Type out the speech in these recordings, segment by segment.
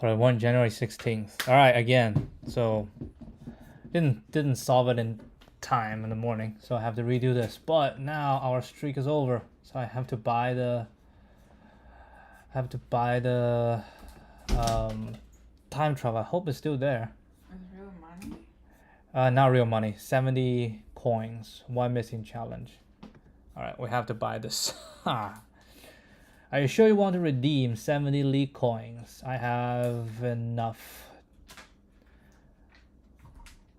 1 January 16th. All right, again. So didn't solve it in time in the morning, so I have to redo this. But now our streak is over, so I have to buy the time travel. I hope it's still there. With real money? Not real money. 70 coins. One missing challenge. All right, we have to buy this. Are you sure you want to redeem 70 League coins? I have enough.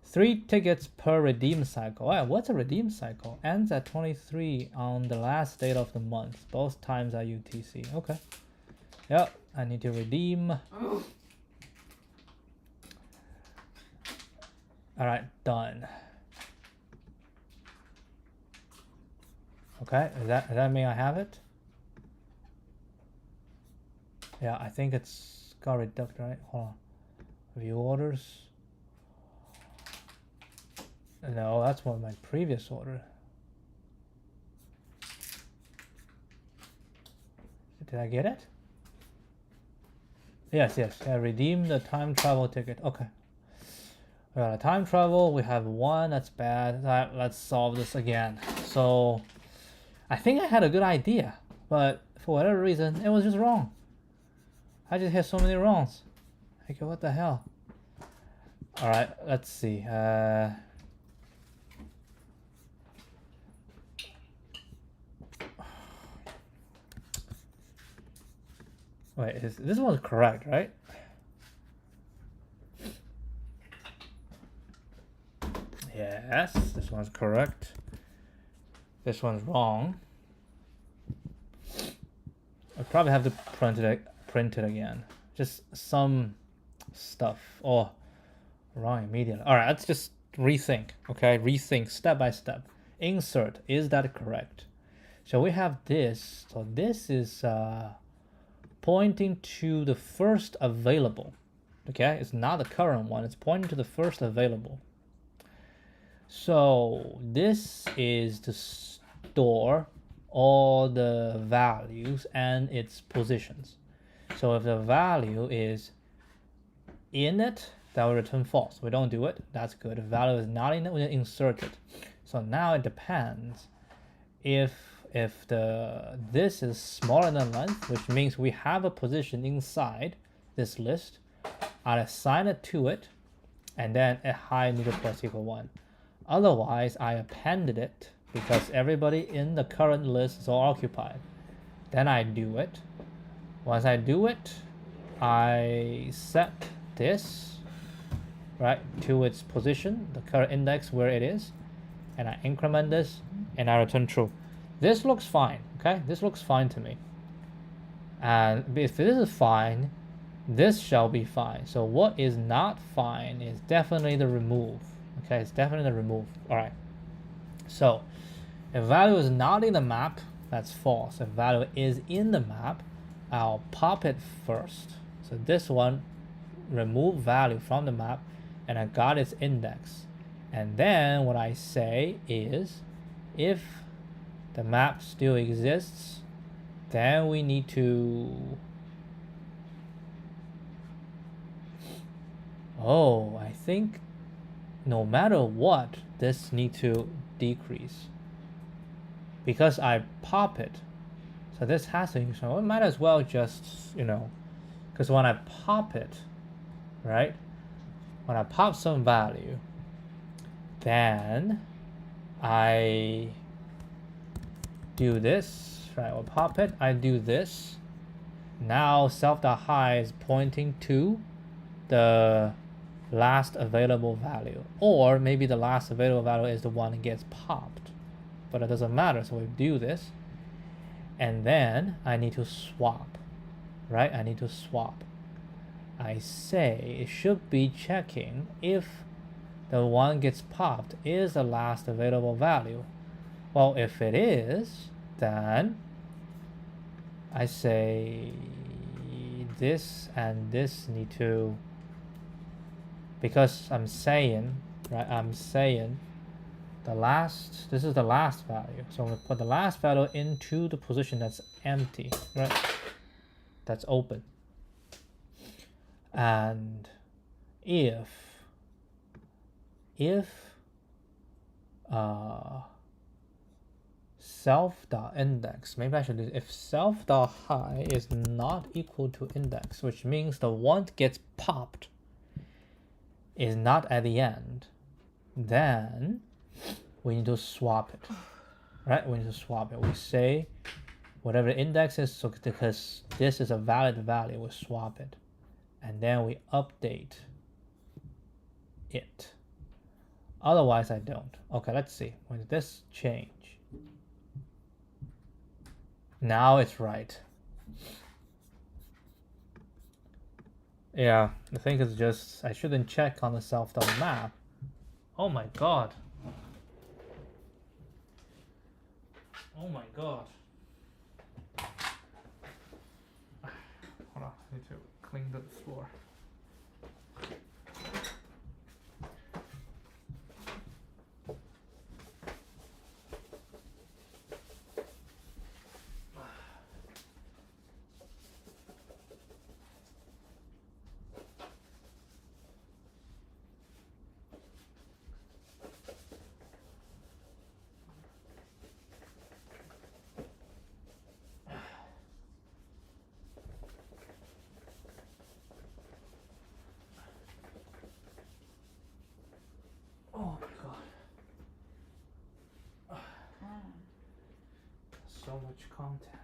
3 tickets per redeem cycle. Oh, what's a redeem cycle? Ends at 23 on the last date of the month. Both times are UTC. Okay. Yep, I need to redeem. Oh. All right, done. Okay, does that mean I have it? Yeah, I think it's got reduced, right? Hold on. View orders. No, that's one of my previous order. Did I get it? Yes. I redeemed the time travel ticket. Okay. We got a time travel. We have 1. That's bad. Let's solve this again. So, I think I had a good idea, but for whatever reason, it was just wrong. I just hit so many wrongs. Like, what the hell? All right, let's see. Wait, this one's correct, right? Yes, this one's correct. This one's wrong. I probably have to print it again. Just some stuff. Oh, wrong immediately. All right, let's just rethink. Okay, rethink step by step. Insert. Is that correct? So we have this. So this is pointing to the first available. Okay, it's not the current one. It's pointing to the first available. So this is to store all the values and its positions. So if the value is in it, that will return false. We don't do it. That's good. If value is not in it, we insert it. So now it depends if this is smaller than length, which means we have a position inside this list. I'll assign it to it, and then a high needle plus equal 1. Otherwise, I appended it because everybody in the current list is all occupied. Then I do it. Once I do it, I set this right to its position, the current index where it is, and I increment this, and I return true. This looks fine, okay? This looks fine to me. And if this is fine, this shall be fine. So what is not fine is definitely the remove. Okay, it's definitely the remove. All right. So if value is not in the map, that's false. If value is in the map, I'll pop it first. So this one, remove value from the map, and I got its index. And then what I say is, if the map still exists, then we need to... Oh, I think no matter what, this needs to decrease. Because I pop it. So this has to, so I might as well just, because when I pop it, right? When I pop some value, then I do this, right? I'll pop it, I do this. Now self.high is pointing to the last available value, or maybe the last available value is the one that gets popped, but it doesn't matter. So we do this, and then I need to swap, right? I need to swap. I say it should be checking if the one gets popped is the last available value. Well, if it is, then I say this and this need to, because I'm saying, right, I'm saying the last, this is the last value. So we put the last value into the position that's empty, right? That's open. And if self.index, maybe I should do, if self.high is not equal to index, which means the one that gets popped is not at the end, then we need to swap it, right? We need to swap it. We say whatever the index is, so because this is a valid value, we swap it, and then we update it. Otherwise, I don't. Okay, let's see. When did this change? Now it's right. Yeah, I think it's just, I shouldn't check on the self.map. Oh my god. Oh my god. Hold on, I need to clean the floor. Oh my god. So much content.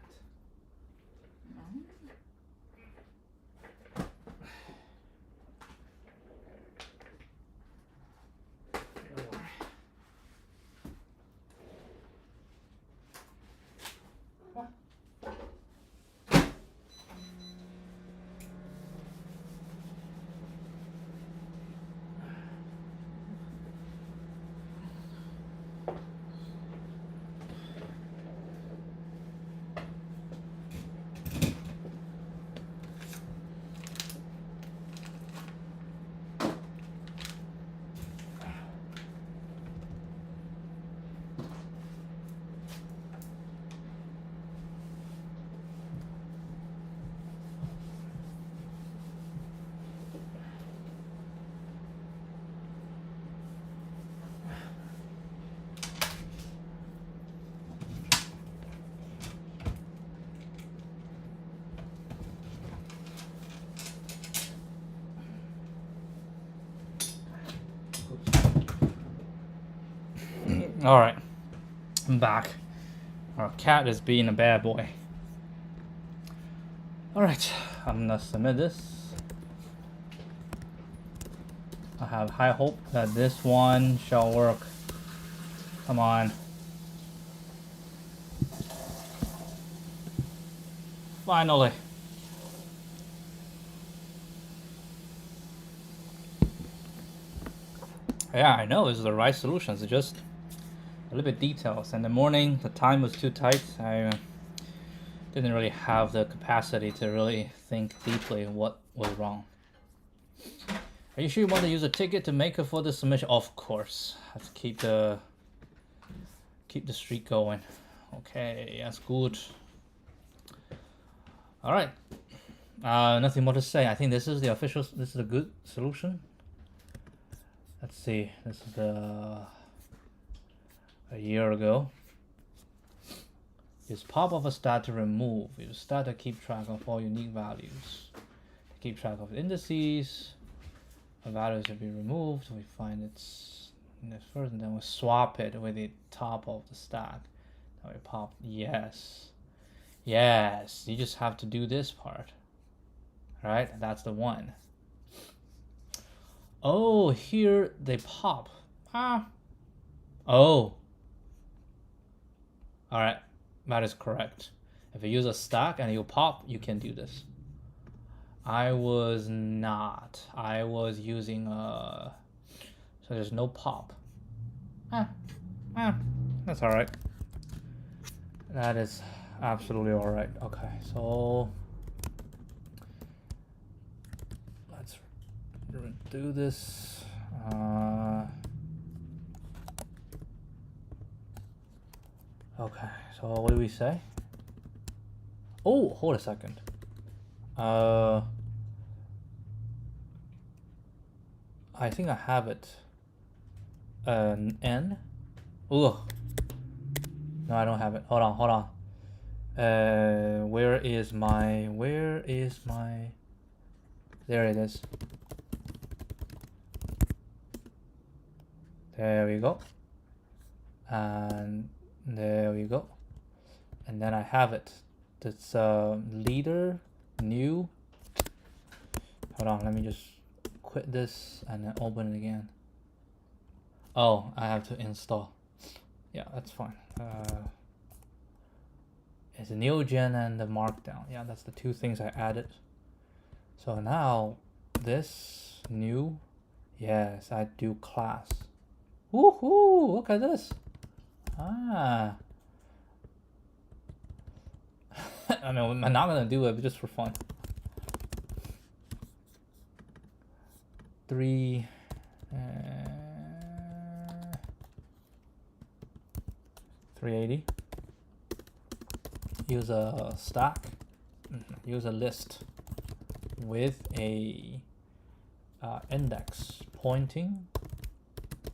All right, I'm back. Our cat is being a bad boy. All right, I'm gonna submit this. I have high hope that this one shall work. Come on. Finally. Yeah, I know this is the right solution. It's just a little bit details. In the morning, the time was too tight. I didn't really have the capacity to really think deeply what was wrong. Are you sure you want to use a ticket to make it for the submission? Of course. Have to keep the streak going. Okay, that's good. All right. Nothing more to say. I think this is the official. This is a good solution. Let's see. This is a year ago. Use pop-up start to remove. You start to keep track of all unique values. Keep track of indices. A value should be removed. We find it's in this first, and then we swap it with the top of the stack. Then we pop. Yes. Yes. You just have to do this part. Right? That's the one. Oh, here they pop. Oh. All right, that is correct. If you use a stack and you pop, you can do this. I was not. I was using so there's no pop. That's all right. That is absolutely all right. Okay, so let's do this. Okay, so what do we say? Oh, hold a second. I think I have it. An n. Ugh. No, I don't have it. Hold on. Where is my? There it is. There we go. And there we go. And then I have it. That's leader, new. Hold on, let me just quit this and then open it again. Oh, I have to install. Yeah, that's fine. It's a Neogen and the Markdown. Yeah, that's the two things I added. So now this new, yes, I do class. Woohoo! Look at this. Ah. I mean, I'm not gonna do it, but just for fun. 380. Use a stack. Use a list with a index pointing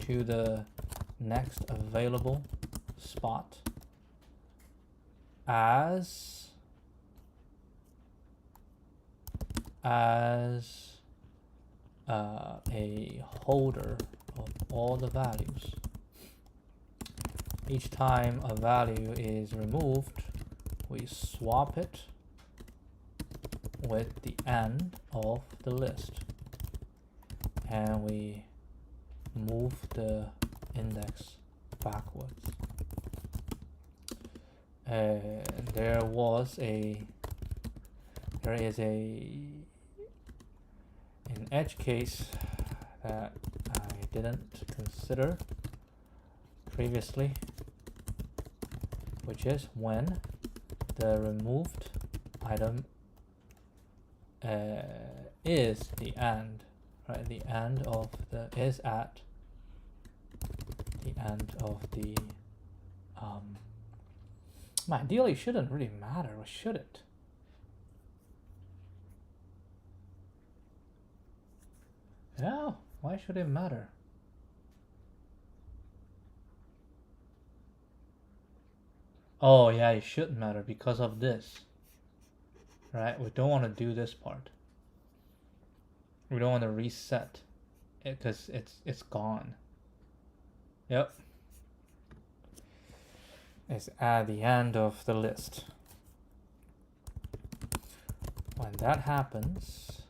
to the next available spot as a holder of all the values. Each time a value is removed, we swap it with the end of the list, and we move the index backwards. There is an edge case that I didn't consider previously, which is when the removed item is the end, right? The end of the is at the end of the ideally shouldn't really matter, or should it? Yeah, why should it matter? Oh yeah, it should matter because of this, right? We don't want to do this part. We don't want to reset it because it's gone. Yep. It's at the end of the list. When that happens,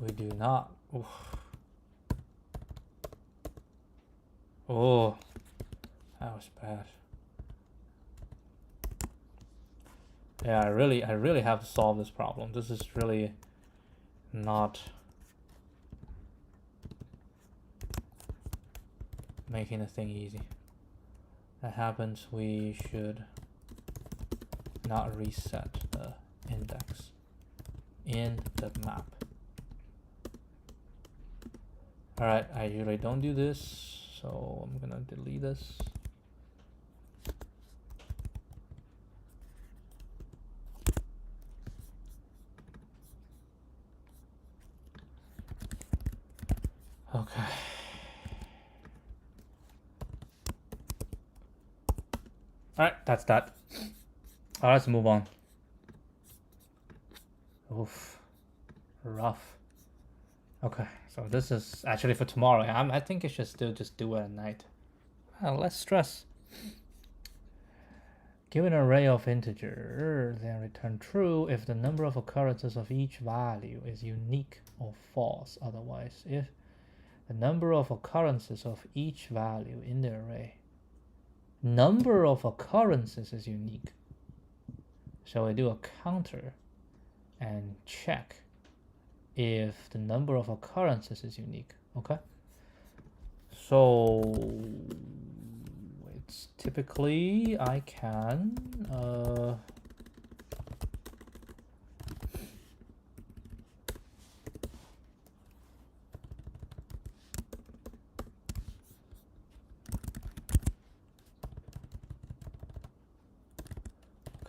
we do not. Oof. Oh, that was bad. Yeah, I really have to solve this problem. This is really not making the thing easy. That happens, we should not reset the index in the map. Alright, I usually don't do this, so I'm gonna delete this. Okay. Alright, that's that. Alright, let's move on. Oof. Rough. Okay, so this is actually for tomorrow. I think I should still just do it at night. Less stress. Given an array of integers, then return true if the number of occurrences of each value is unique or false. Otherwise, if the number of occurrences of each value in the array, number of occurrences is unique. So we do a counter and check if the number of occurrences is unique. Okay, so it's typically I can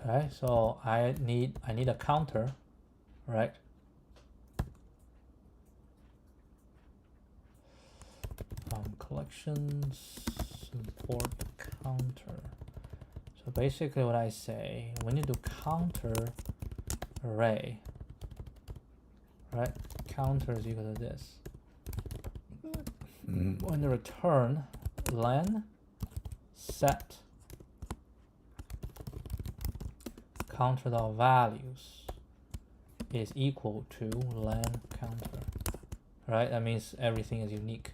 okay, so I need a counter, right? collections, import counter. So basically what I say, we need to counter array, right? Counter is equal to this. When the return len set counter.values is equal to len counter, right? That means everything is unique.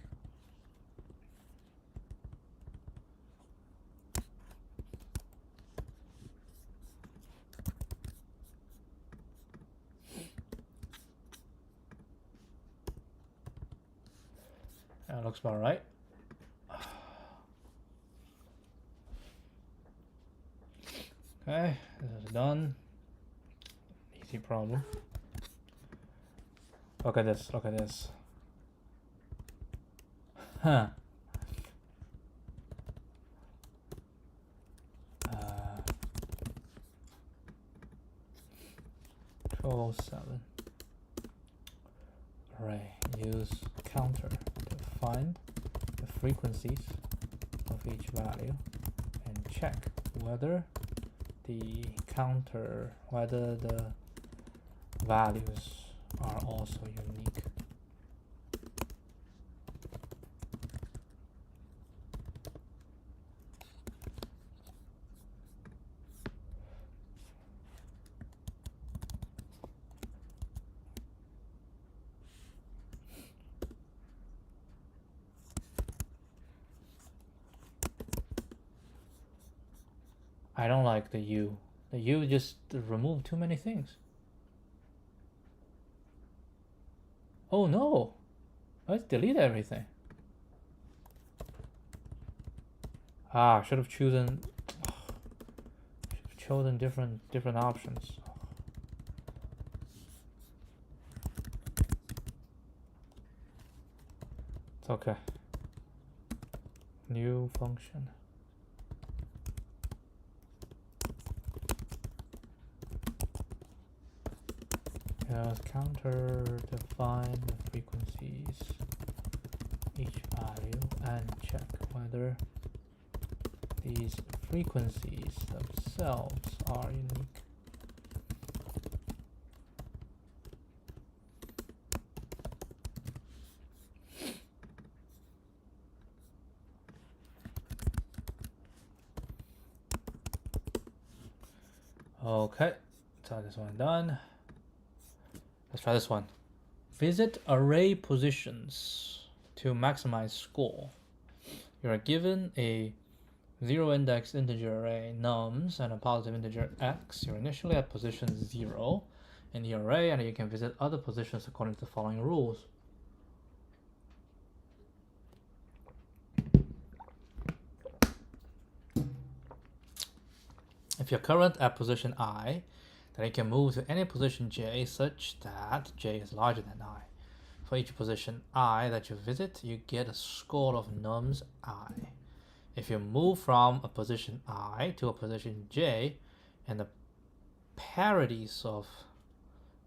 That looks about right. Okay, this is done. Easy problem. Look at this, look at this. Huh. 1207. Array, use counter to find the frequencies of each value and check whether the counter, whether the values are also unique. I don't like the U. The U just removed too many things. Oh no! Let's delete everything. Ah, should have chosen. Should have chosen different options. It's okay. New function. Just counter define the frequencies each value and check whether these frequencies themselves are unique. Okay, so this one done. Let's try this one. Visit array positions to maximize score. You are given a 0 index integer array nums and a positive integer x. You're initially at position 0 in the array, and you can visit other positions according to the following rules. If you're current at position I, then you can move to any position j such that j is larger than I. For each position I that you visit, you get a score of nums I. If you move from a position I to a position j, and the parities of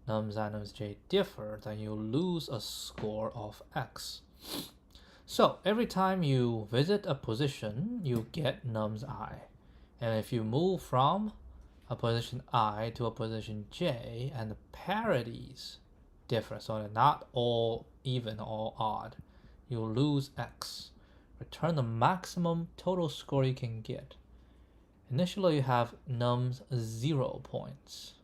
nums I and nums j differ, then you lose a score of x. So every time you visit a position, you get nums I. And if you move from a position I to a position j, and the parities differ, so they're not all even or odd, you lose x. Return the maximum total score you can get. Initially you have nums 0 points.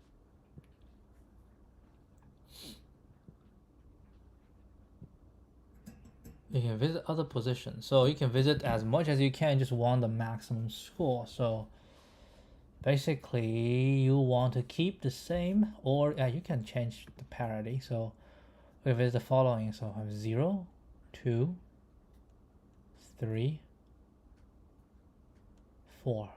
You can visit other positions, so you can visit as much as you can, just want the maximum score. So basically you want to keep the same, or you can change the parity. So we visit the following, so I have 0, 2, 3, 4.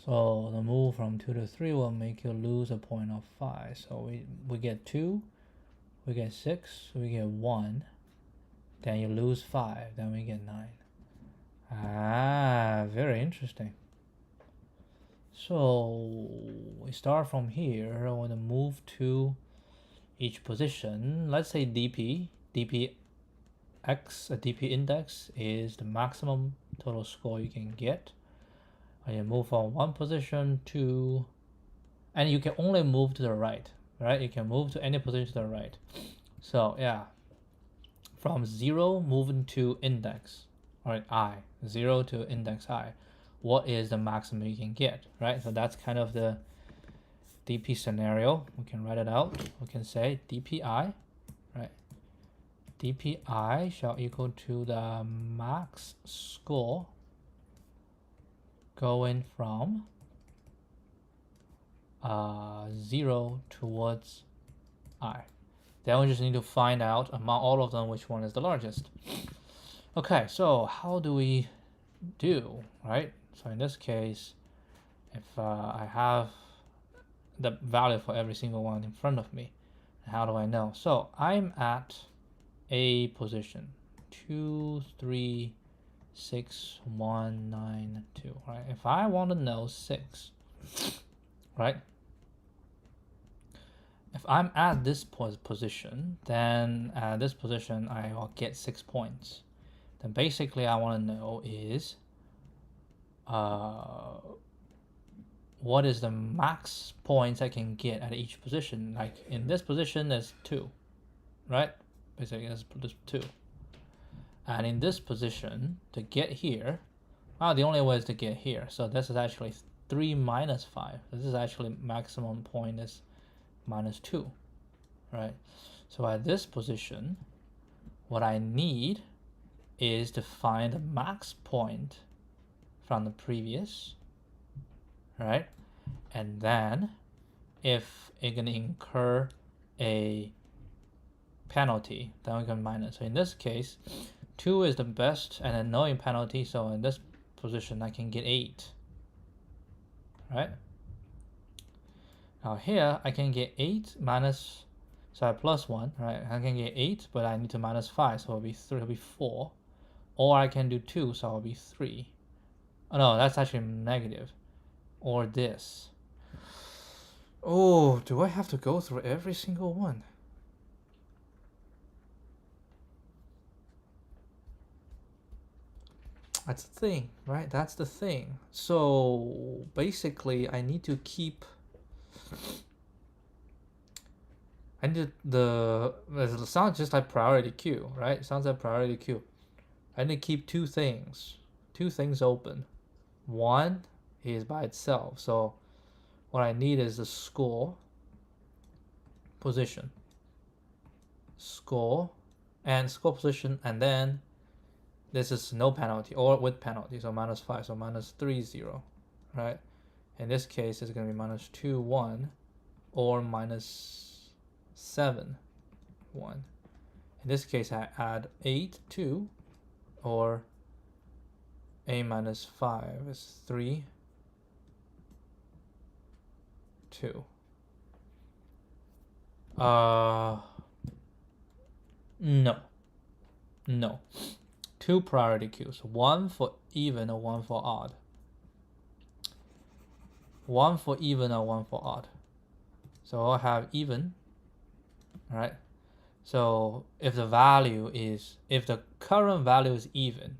So the move from 2 to 3 will make you lose a point of 5. So we get 2, we get 6, we get 1, then you lose 5, then we get 9. Ah, very interesting. So we start from here. I want to move to each position, let's say dp dp index is the maximum total score you can get. And you move from one position to, and you can only move to the right, right? You can move to any position to the right. So yeah, from 0 moving to index, all right, I, 0 to index I, what is the maximum you can get, right? So that's kind of the dp scenario. We can write it out. We can say dpi, right? dpi shall equal to the max score going from 0 towards I. Then we just need to find out among all of them which one is the largest. Okay, so how do we do, right? So in this case, if I have the value for every single one in front of me, how do I know? So I'm at a position 2, 3, 6, 1, 9, 2, right? If I want to know 6, right? If I'm at this position, then at this position I will get 6 points. Then basically I want to know is what is the max points I can get at each position. Like in this position there's 2, right? Basically there's 2. And in this position to get here, the only way is to get here. So this is actually 3 minus 5. This is actually maximum point is minus 2, right? So at this position, what I need is to find the max point from the previous, right? And then if it's gonna incur a penalty, then we can minus. So in this case, 2 is the best and then no penalty. So in this position, I can get 8, right? Now here I can get 8 minus, so I plus 1, right? I can get 8, but I need to minus 5, so it'll be 3, it'll be 4. Or I can do 2, so it'll be 3. Oh no, that's actually negative. Or this. Oh, do I have to go through every single one? That's the thing, right? That's the thing. So basically I need to keep, it sounds just like priority queue, right? It sounds like priority queue. I need to keep two things open. One is by itself. So what I need is the score, position, score, and score position, and then this is no penalty or with penalty, so minus 5, so minus 3, 0, right? In this case, it's going to be minus 2, 1, or minus 7, 1. In this case, I add 8, 2, or a minus 5 is 3, 2. No. 2 priority queues, one for even or one for odd. One for even or one for odd. So I'll have even, right? So if the current value is even,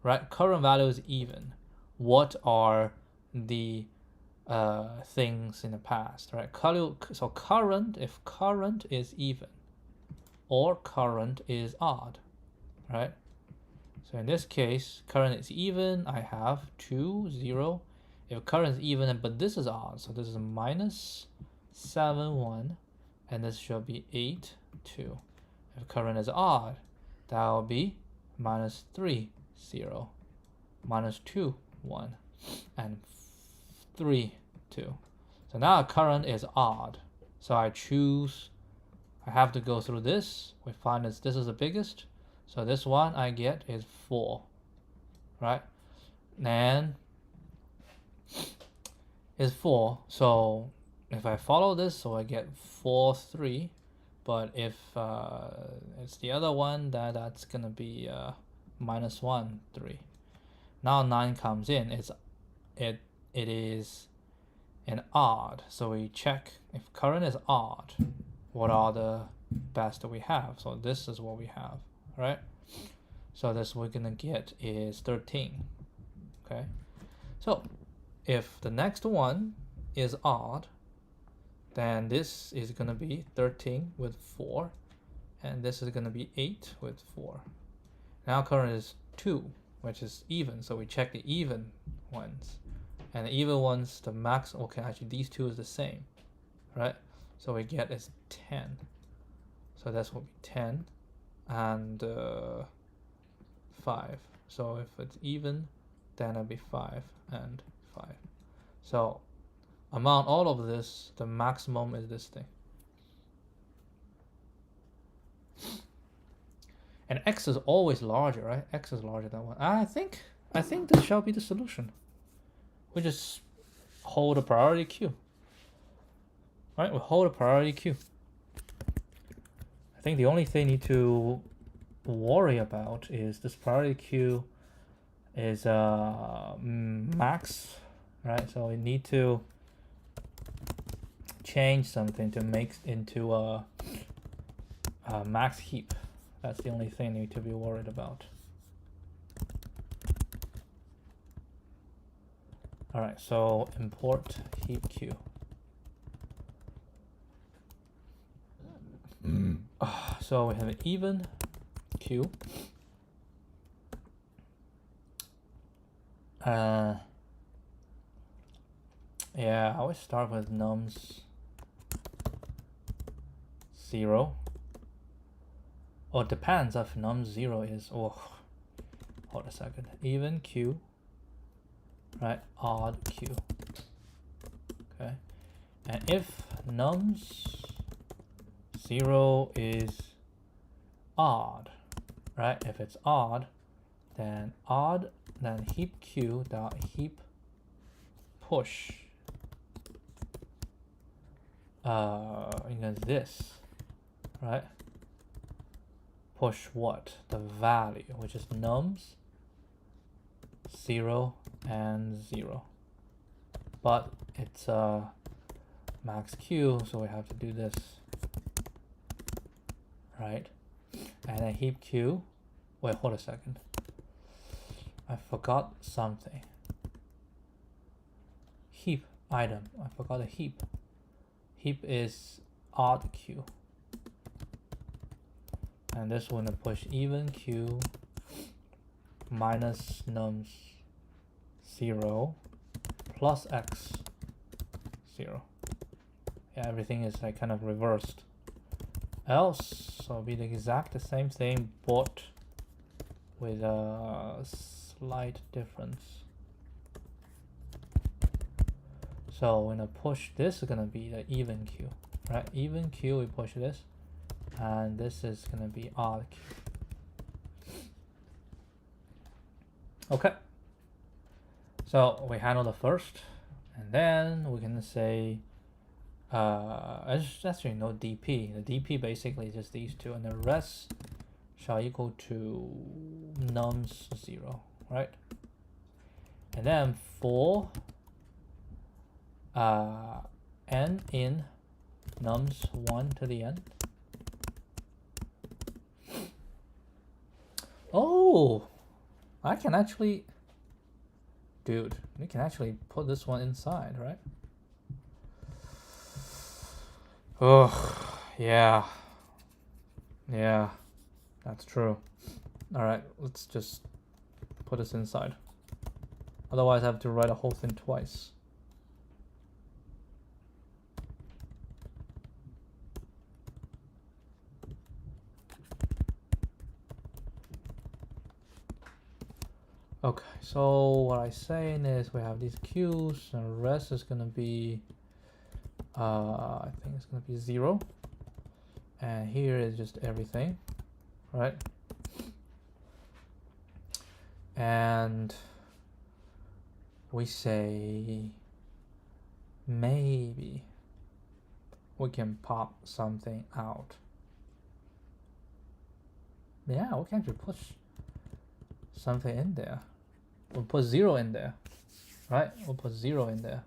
right? Current value is even. What are the things in the past, right? So current, if current is even, or current is odd, right? So in this case, current is even, I have 2, 0. If current is even, but this is odd, so this is minus 7, 1, and this should be 8, 2. If current is odd, that will be minus 3, 0, minus 2, 1, and 3, 2. So now current is odd, so I have to go through this. We find this is the biggest, so this one I get is 4, right? And is 4, so if I follow this, so I get 4, 3, but if it's the other one, that's gonna be minus 1, 3. Now 9 comes in, it is an odd, so we check if current is odd, what are the best we have. So this is what we have, right? So this we're gonna get is 13. Okay, so if the next one is odd, then this is gonna be 13 with 4, and this is gonna be 8 with 4. Now current is 2, which is even, so we check the even ones. And the even ones, the max, okay, actually these two is the same, right? So we get is 10. So that's what we 10 and 5. So if it's even, then it'll be 5 and 5. So among all of this, the maximum is this thing. And x is always larger, right? X is larger than 1. I think this shall be the solution. We just hold a priority queue. Right? We hold a priority queue. I think the only thing you need to worry about is this priority queue is max, right? So we need to change something to make into a max heap. That's the only thing you need to be worried about. All right, so import heap queue. So we have an even queue. Yeah, I always start with nums 0. Oh, it depends if num 0 is, oh, hold a second, even queue, right, odd queue, okay, and if nums 0 is odd, right, if it's odd, then heap queue dot heap push, this, right, push what? The value, which is nums 0 and 0. But it's max queue, so we have to do this, right? And then heap queue. Wait, hold a second. I forgot something. Heap item. I forgot a heap. Heap is odd queue. And this one to push even queue minus nums 0 plus x 0. Yeah, everything is like kind of reversed. Else, so it'll be the exact same thing, but with a slight difference. So we're gonna push this is gonna be the even queue, right? Even queue, we push this. And this is gonna be odd queue. Okay. So we handle the first, and then we can say, actually no DP. The DP basically is just these two, and the rest shall equal to nums 0, right? And then for n in nums 1 to the n. Oh, I can actually, dude, we can actually put this one inside, right? Oh, yeah, that's true. All right, let's just put this inside. Otherwise, I have to write a whole thing twice. Okay, so what I'm saying is we have these queues, and the rest is gonna be, I think it's gonna be 0, and here is just everything, right? And we say maybe we can pop something out. Yeah, we can actually push something in there. We'll put 0 in there, right? We'll put 0 in there,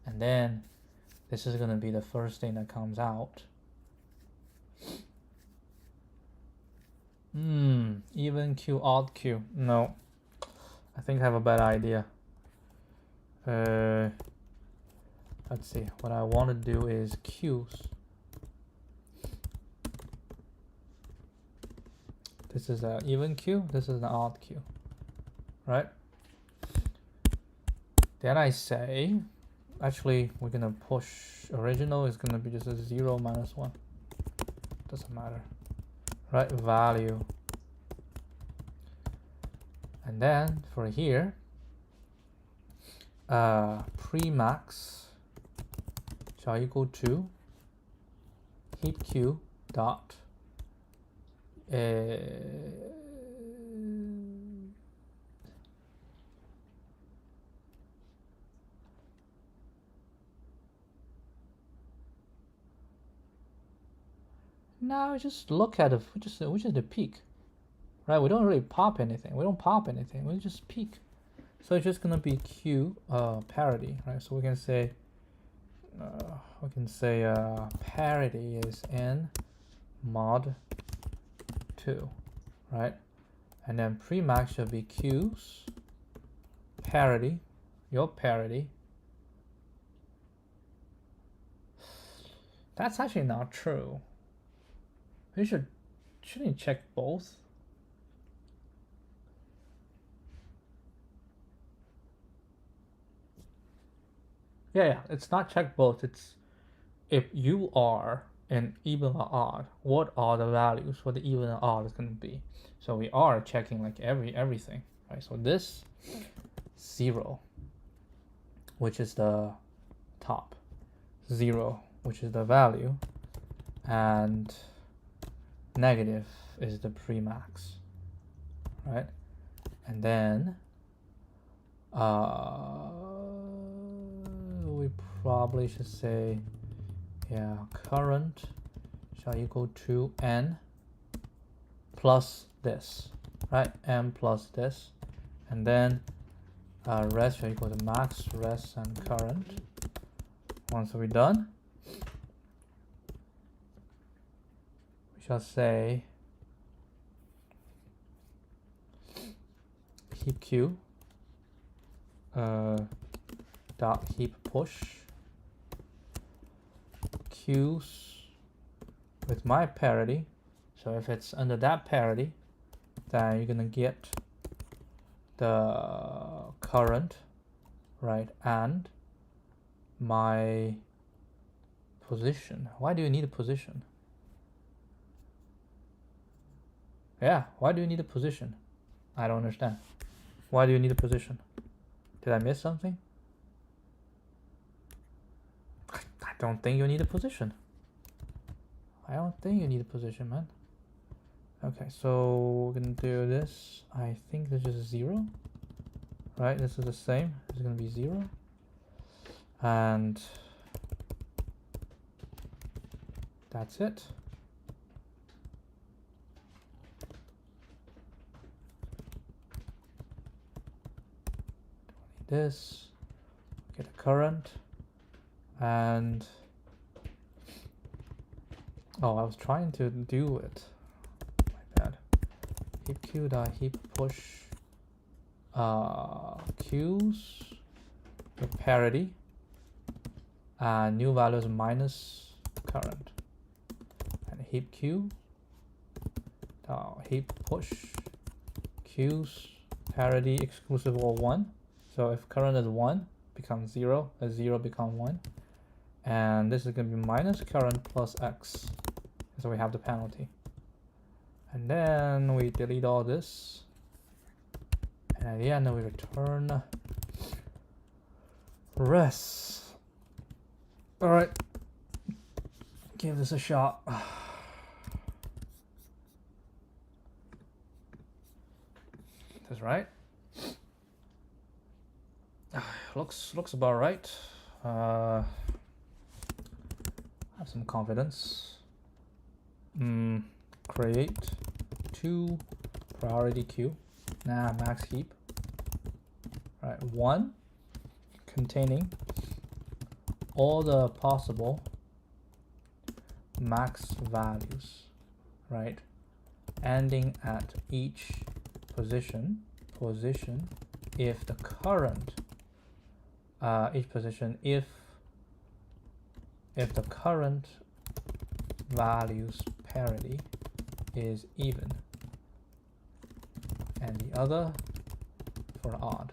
and then this is gonna be the first thing that comes out, even queue, odd queue. No, I think I have a better idea. Let's see, what I want to do is queues. This is an even queue, this is an odd queue, right? Then I say, actually, we're gonna push original is gonna be just a 0 minus 1. Doesn't matter, right? Value. And then for here, premax shall equal to heap queue dot now just look at it, which is the peak, right? We don't really pop anything. We don't pop anything. We just peak. So it's just gonna be Q parity, right? So we can say parity is n mod 2, right? And then premax should be Q's parity, your parity. That's actually not true. We shouldn't you check both? Yeah, it's not check both. It's if you are an even or odd, what are the values for the even and odd is going to be? So we are checking like everything, right? So this 0, which is the top, 0, which is the value, and negative is the premax, right? And then we probably should say, yeah, current shall equal to n plus this, right? N plus this, and then rest shall equal to max, rest, and current. Once we're done, we shall say heap queue dot heap push queues with my parity. So if it's under that parity, then you're gonna get the current, right, and my position. Why do you need a position? Yeah, why do you need a position? I don't understand. Why do you need a position? Did I miss something? I don't think you need a position. I don't think you need a position, man. Okay, so we're gonna do this. I think this is 0, right? This is the same. This is gonna be 0, and that's it. This, get a current, and oh, I was trying to do it. My bad. Heap queue dot heap push queues with parity, and new value is minus current, and heap queue dot heap push queues parity exclusive or 1. So if current is 1, becomes 0, as 0 become 1. And this is going to be minus current plus x. So we have the penalty. And then we delete all this. And at the end we return rest. Alright. Give this a shot. That's right. Looks about right. Have some confidence. Create 2 priority queue. Max heap. Right, 1 containing all the possible max values, right? ending at each position if the current each position if the current values parity is even and the other for odd.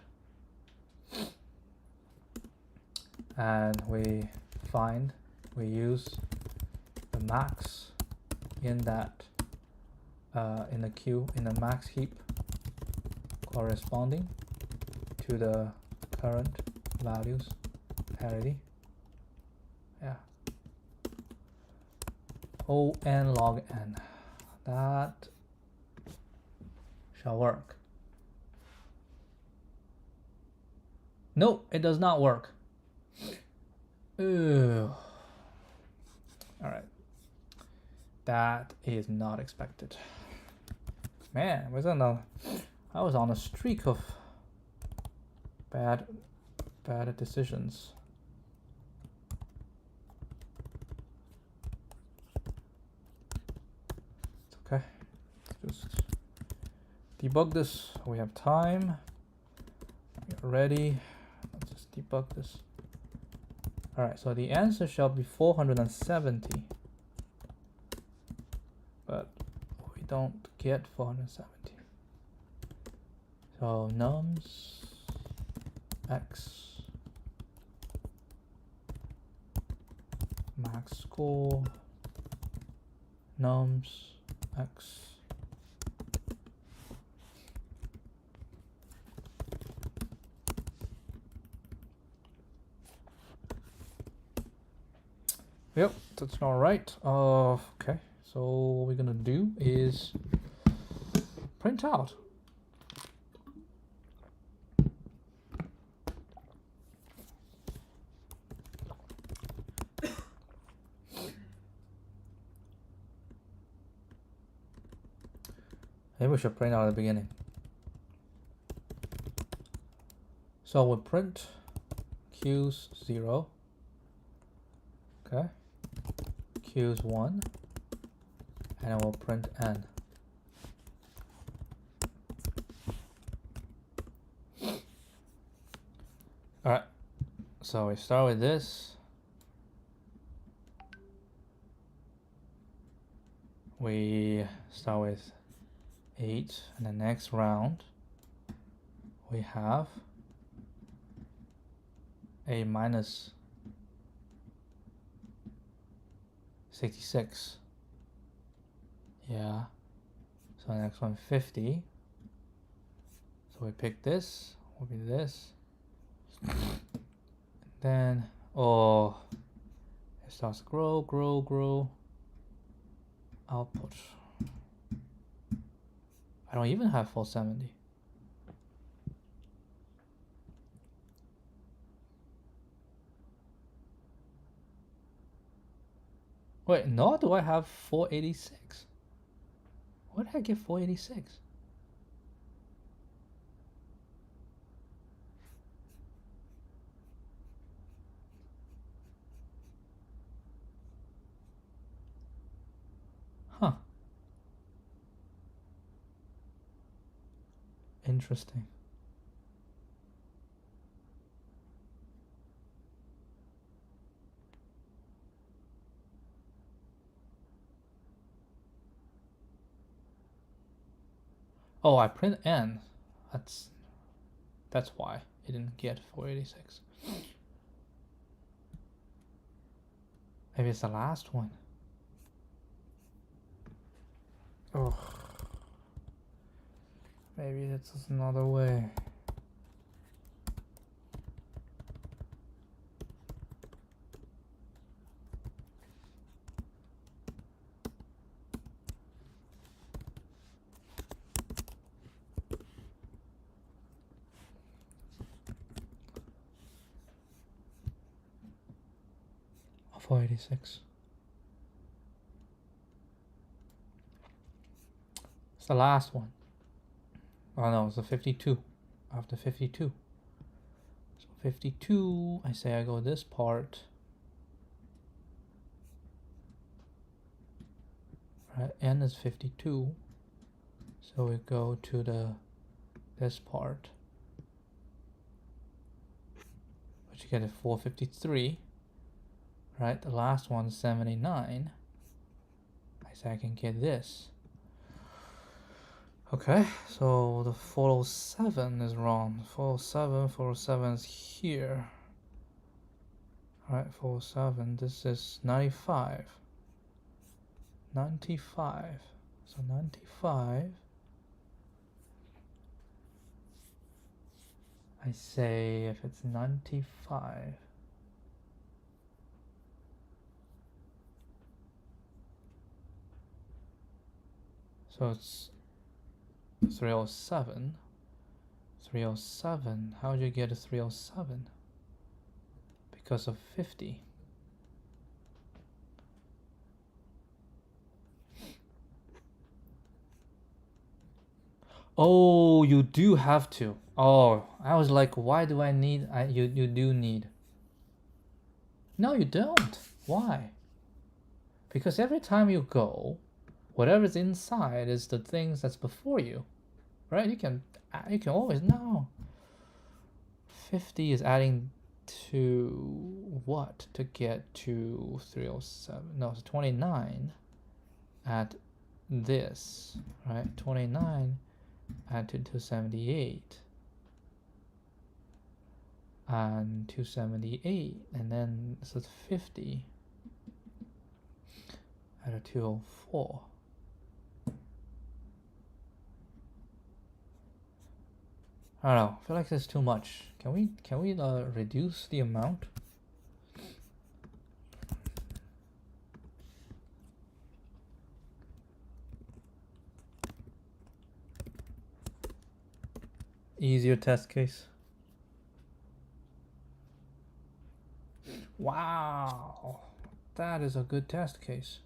And we use the max in that in the queue, in the max heap corresponding to the current values parity. Yeah. O n log n. That shall work. No, it does not work. Ooh. All right. That is not expected. Man, I was on a streak of bad decisions. It's okay. Let's just debug this. We have time. Get ready. Let's just debug this. All right, so the answer shall be 470. But we don't get 470. So nums x max score nums x Yep, that's all right. Okay, so what we're gonna do is print out. Maybe we should print out at the beginning. So we'll print Q's 0. Okay. Q's 1. And we'll print n. Alright. So we start with this. We start with 8, and the next round we have a minus 66. Yeah. So the next one 50. So we pick this, will be this. Then it starts to grow. Output. I don't even have 470. Wait, nor do I have 486. Where did I get 486? Huh. Interesting. Oh, I print n. That's why it didn't get 486. Maybe it's the last one. Oh. Maybe that's another way. Oh, 486. It's the last one. Oh no, it's a 52. After 52. So 52, I say I go this part. Right, n is 52. So we go to this part, which you get a 453, right? The last one is 79. I say I can get this. Okay, so the 407 is wrong. 407 is here. Alright, 407, this is 95. 95. So 95. I say if it's 95. So it's 307. 307. How would you get a 307? Because of 50. Oh, you do have to. Oh, I was like, why do I need? You do need. No, you don't. Why? Because every time you go, whatever's inside is the things that's before you, right? You can always know. 50 is adding to what to get to 307? No, it's 29 at this, right? 29 add to 278 and 278, and then so it's 50 at a 204. I don't know. I feel like this is too much. Can we reduce the amount? Easier test case. Wow, that is a good test case.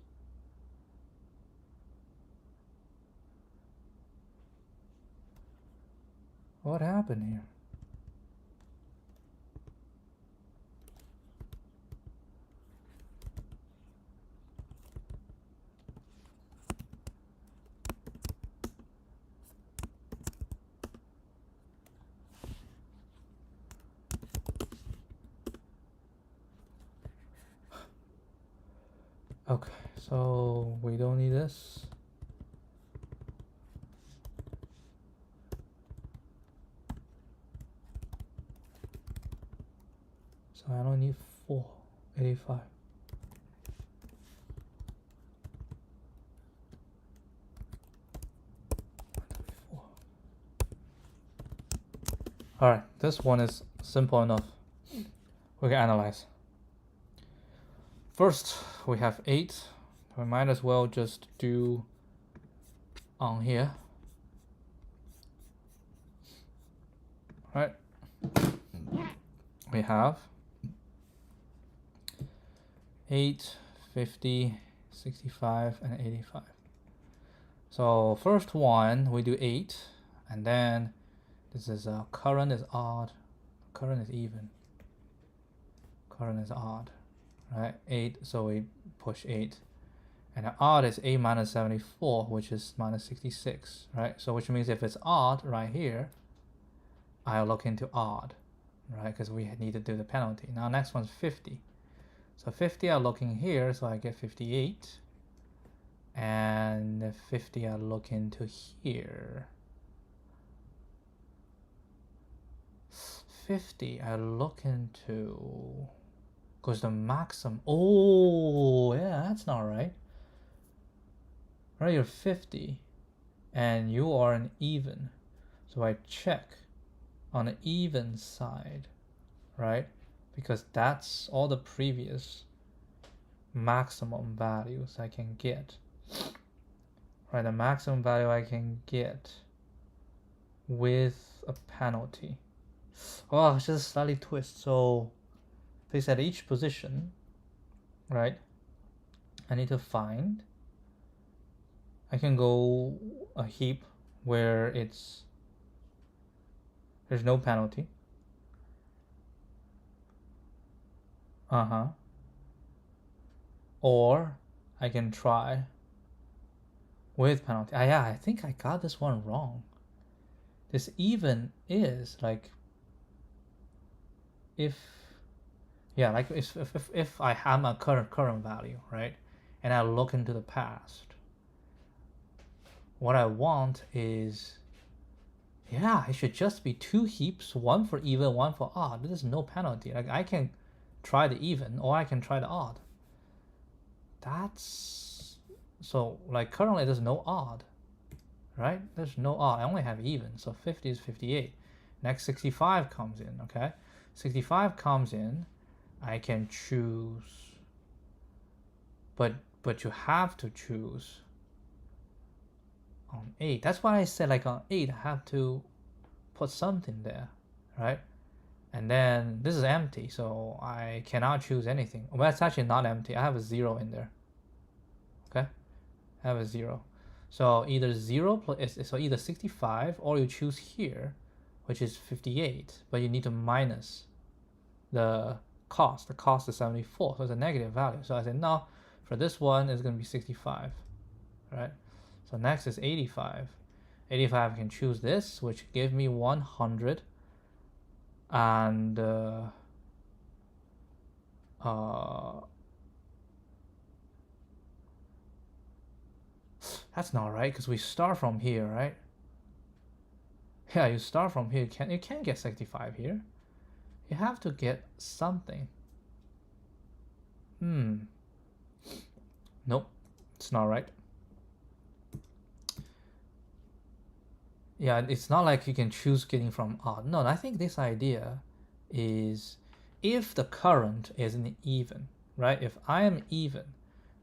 What happened here? Okay, so we don't need this. So I don't need 485. All right, this one is simple enough. We can analyze. First, we have 8. We might as well just do on here. All right. We have 8, 50, 65, and 85. So first one, we do 8, and then this is current is odd, current is even, current is odd, right? 8, so we push 8, and odd is 8 minus 74, which is minus 66, right? So which means if it's odd right here, I'll look into odd, right? Because we need to do the penalty. Now next one's 50. So 50 I'll look in here, so I get 58. And 50 I'll look into here. 50 I look into, because the maximum, oh yeah, that's not right. Right, you're 50 and you are an even. So I check on the even side, right? Because that's all the previous maximum values I can get. Right, the maximum value I can get with a penalty. Oh, it's just a slightly twist. So place at each position, right? I need to find. I can go a heap where there's no penalty. Or I can try with penalty. Yeah, I think I got this one wrong. This even is like if I have my current value, right, and I look into the past, what I want is, yeah, it should just be 2 heaps, one for even, one for odd. There's no penalty. Like I can try the even or I can try the odd. That's so like currently there's no odd, right? There's no odd. I only have even. So 50 is 58. Next 65 comes in, okay? 65 comes in. I can choose, but you have to choose on 8. That's why I said like on 8 I have to put something there, right? And then this is empty, so I cannot choose anything. Well, it's actually not empty. I have a 0 in there. Okay, I have a 0. So either 0 plus, so either 65 or you choose here, which is 58, but you need to minus the cost. The cost is 74, so it's a negative value. So I said no, for this one it's going to be 65, right? So next is 85. 85 I can choose this, which give me 100 and that's not right because we start from here, right? Yeah, you start from here. You can't get 65 here. You have to get something. Nope, it's not right. Yeah, it's not like you can choose getting from odd. No, I think this idea is if the current is an even, right? If I am even,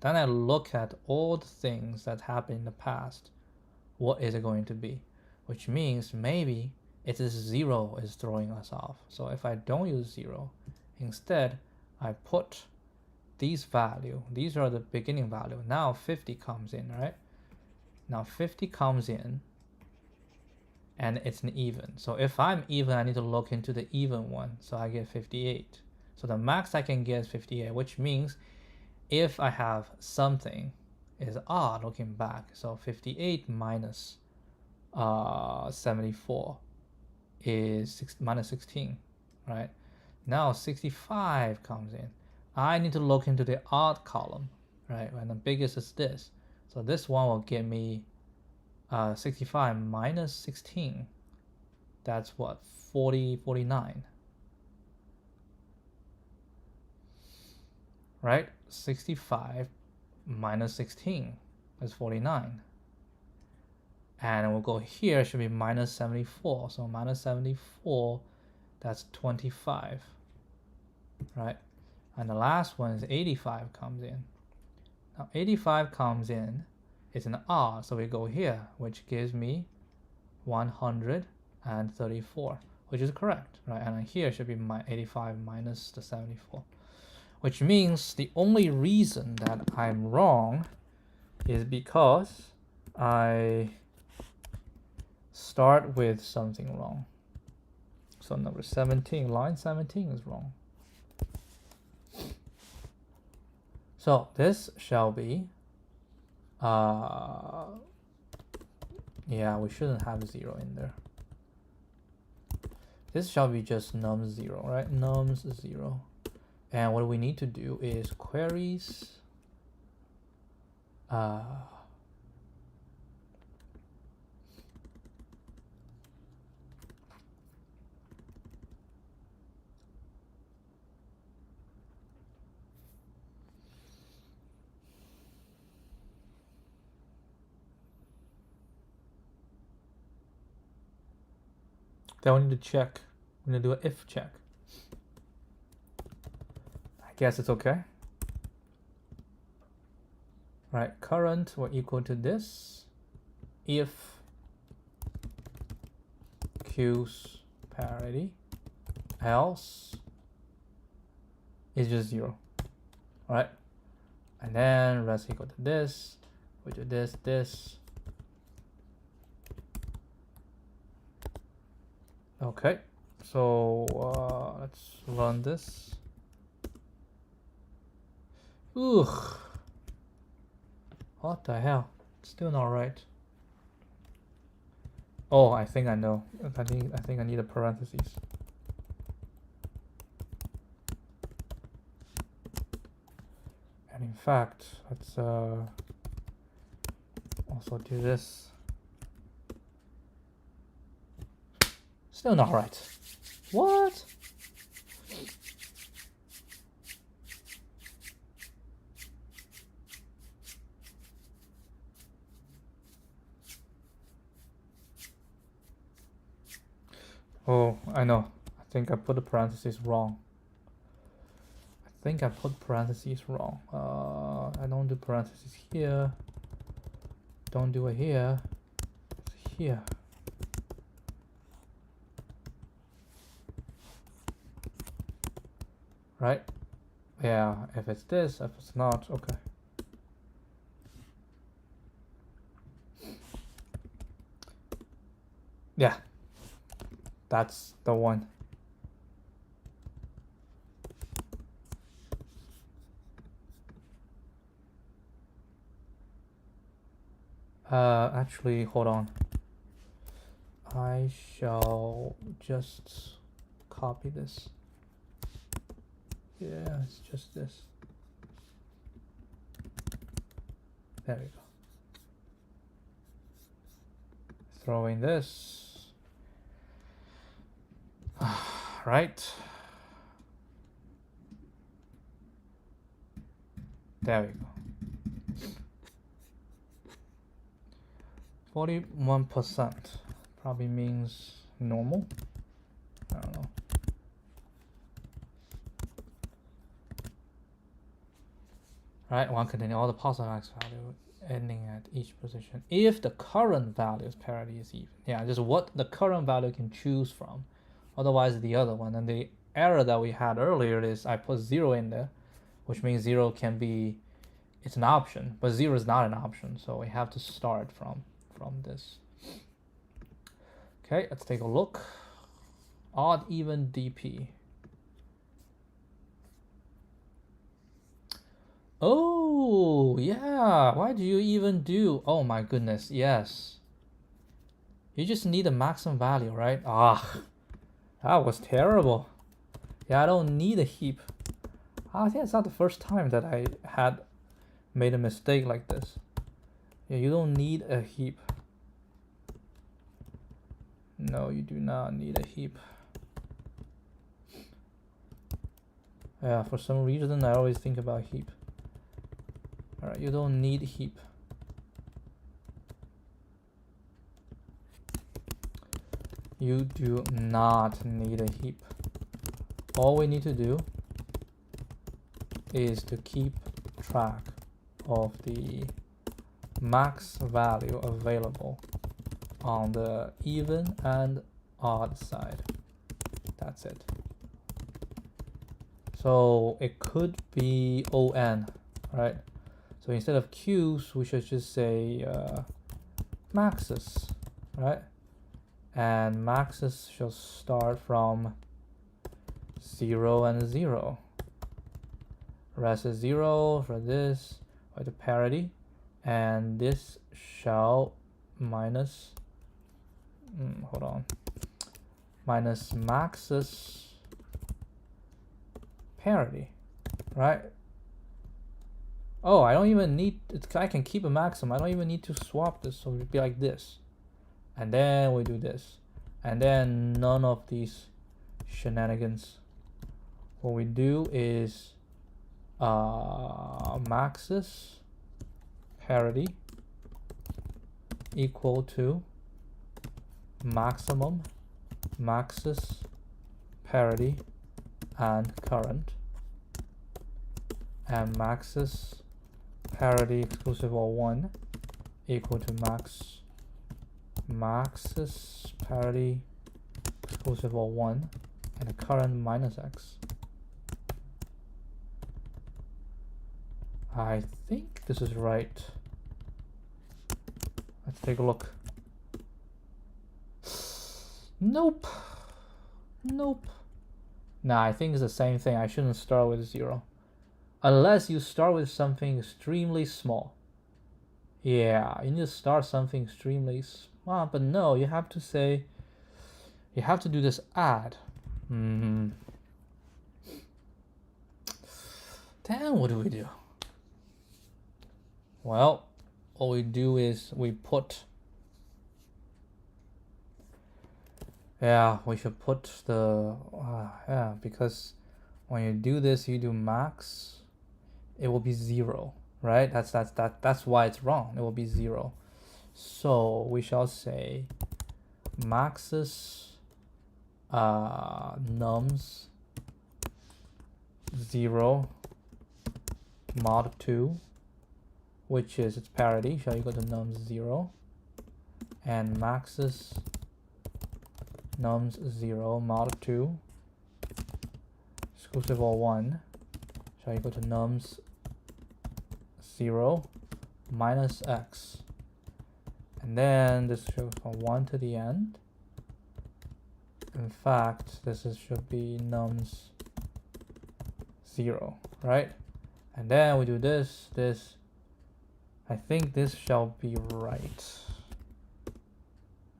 then I look at all the things that happened in the past. What is it going to be? Which means maybe it is 0 is throwing us off. So if I don't use 0, instead I put these value. These are the beginning value. Now 50 comes in, right? Now 50 comes in and it's an even. So if I'm even, I need to look into the even one. So I get 58. So the max I can get is 58, which means if I have something is odd looking back, so 58 minus 74 is minus 16, right? Now 65 comes in. I need to look into the odd column, right? And the biggest is this. So this one will give me 65 minus 16. That's what, 49. Right? 65 minus 16 is 49. And we'll go here, it should be minus 74. So minus 74, that's 25. Right? And the last one is 85 comes in. Now 85 comes in, it's an odd, so we go here, which gives me 134, which is correct, right? And here should be 85 minus the 74, which means the only reason that I'm wrong is because I start with something wrong. So number 17, line 17 is wrong. So this shall be, yeah, we shouldn't have 0 in there. This shall be just num0, right? Nums0. And what we need to do is queries then we need to check. We need to do an if check. I guess it's okay. Right, current will equal to this if Q's parity, else is just 0. Right? And then rest equal to this, which is this. Okay, so let's run this. Ugh, what the hell? Still not right. Oh, I think I know. I think I need a parentheses. And in fact, let's also do this. Still not right. What? Oh, I know. I think I put the parentheses wrong. I don't do parentheses here. Don't do it here. It's here. Right? Yeah, if it's this, if it's not, okay. Yeah. That's the one. Actually, hold on. I shall just copy this. Yeah, it's just this. There we go. Throw in this. Right. There we go. 41% probably means normal. I don't know. Right, one containing all the possible max value ending at each position. If the current value's parity is even. Yeah, just what the current value can choose from. Otherwise the other one. And the error that we had earlier is I put 0 in there, which means 0 can be, it's an option, but 0 is not an option. So we have to start from this. Okay, let's take a look. Odd, even, DP. Oh, yeah. Why do you even do? Oh my goodness, yes. You just need a maximum value, right? Ah, that was terrible. Yeah, I don't need a heap. I think it's not the first time that I had made a mistake like this. Yeah, you don't need a heap. No, you do not need a heap. Yeah, for some reason I always think about heap. Alright, you don't need heap. You do not need a heap. All we need to do is to keep track of the max value available on the even and odd side. That's it. So it could be ON, right? So instead of Q's, we should just say maxes, right? And maxes shall start from 0 and 0. Rest is 0 for this, or the parity, and this shall minus, minus maxes parity, right? Oh, I don't even need, I can keep a maximum. I don't even need to swap this, so it would be like this. And then we do this. And then none of these shenanigans. What we do is maxes parity equal to maximum maxes parity and current, and maxes parity exclusive of 1 equal to maxes parity exclusive of 1 and the current minus x. I think this is right. Let's take a look. Nope. Nope. Nah, I think it's the same thing. I shouldn't start with 0. Unless you start with something extremely small. Yeah, you need to start something extremely smart, but no, you have to say, you have to do this add. Then what do we do? Well, all we do is we put, yeah, we should put the, yeah, because when you do this, you do max, it will be 0, right? That's why it's wrong. It will be 0. So we shall say maxes nums 0 mod 2, which is its parity, shall equal to nums 0, and maxes nums 0 mod 2 exclusive or 1 shall equal to nums 0 minus x, and then this should go from 1 to the end. In fact, this should be nums 0, right? And then we do this. I think this shall be right.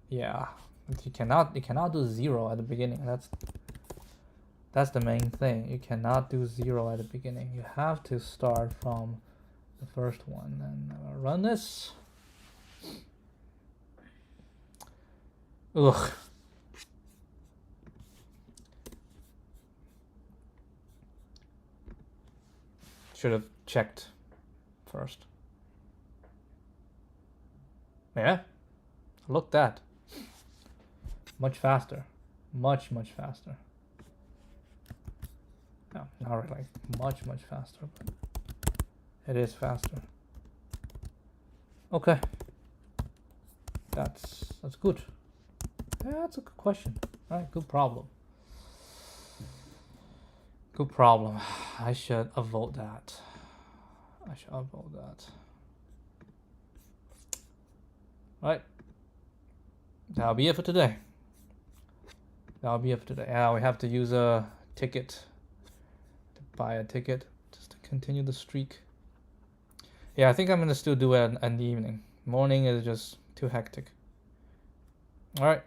Yeah, you cannot do 0 at the beginning. That's the main thing. You cannot do 0 at the beginning. You have to start from the first one. And run this. Ugh. Should have checked first. Yeah, look that. Much faster. Much faster. No, not really much faster, but it is faster. Okay. That's good. Yeah, that's a good question. All right, good problem. Good problem. I should avoid that. Right. That'll be it for today. Yeah, we have to use a ticket to buy a ticket just to continue the streak. Yeah, I think I'm gonna still do it in the evening. Morning is just too hectic. All right.